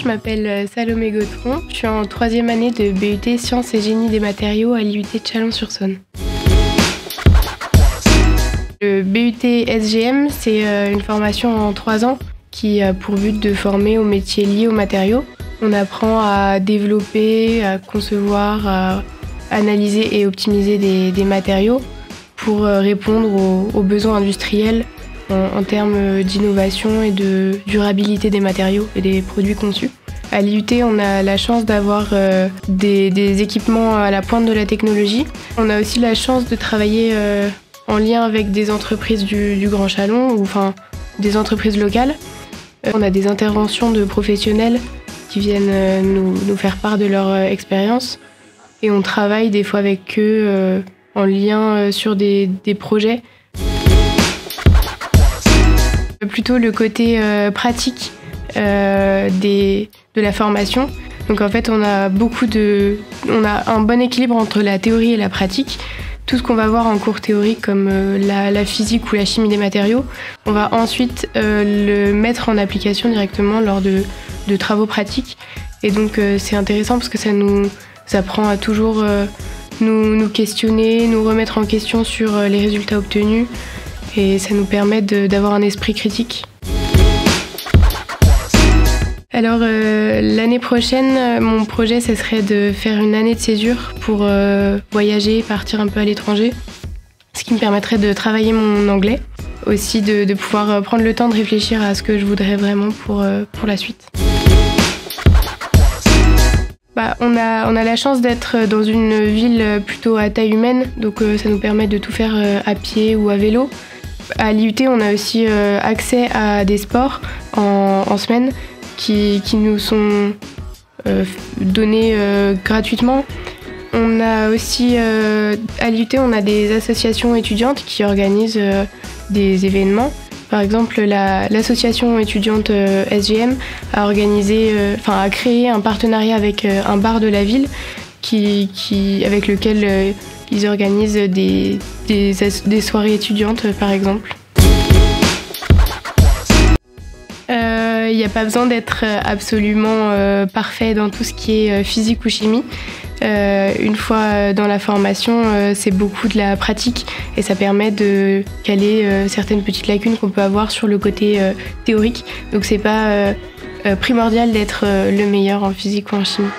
je m'appelle Salomé Gautron, je suis en 3e année de BUT Sciences et Génie des matériaux à l'IUT de Chalon-sur-Saône. Le BUT SGM, c'est une formation en 3 ans qui a pour but de former aux métiers liés aux matériaux. On apprend à développer, à concevoir, à analyser et optimiser des matériaux pour répondre aux besoins industriels en termes d'innovation et de durabilité des matériaux et des produits conçus. À l'IUT, on a la chance d'avoir des équipements à la pointe de la technologie. On a aussi la chance de travailler en lien avec des entreprises du Grand Chalon, ou enfin des entreprises locales. On a des interventions de professionnels qui viennent nous faire part de leur expérience. Et on travaille des fois avec eux en lien sur des projets. Plutôt le côté pratique de la formation. Donc en fait, on a un bon équilibre entre la théorie et la pratique. Tout ce qu'on va voir en cours théorique comme la physique ou la chimie des matériaux, on va ensuite le mettre en application directement lors de travaux pratiques. Et donc c'est intéressant parce que ça nous apprend à toujours nous questionner, nous remettre en question sur les résultats obtenus. Et ça nous permet d'avoir un esprit critique. Alors l'année prochaine, mon projet, ce serait de faire une année de césure pour voyager, partir un peu à l'étranger, ce qui me permettrait de travailler mon anglais, aussi de pouvoir prendre le temps de réfléchir à ce que je voudrais vraiment pour la suite. On a la chance d'être dans une ville plutôt à taille humaine, donc ça nous permet de tout faire à pied ou à vélo. À l'IUT, on a aussi accès à des sports en semaine qui nous sont donnés gratuitement. On a aussi, à l'IUT, on a des associations étudiantes qui organisent des événements. Par exemple, l'association étudiante SGM a créé un partenariat avec un bar de la ville avec lequel ils organisent des soirées étudiantes, par exemple. Il n'y a pas besoin d'être absolument parfait dans tout ce qui est physique ou chimie. Une fois dans la formation, c'est beaucoup de la pratique et ça permet de caler certaines petites lacunes qu'on peut avoir sur le côté théorique. Donc c'est pas primordial d'être le meilleur en physique ou en chimie.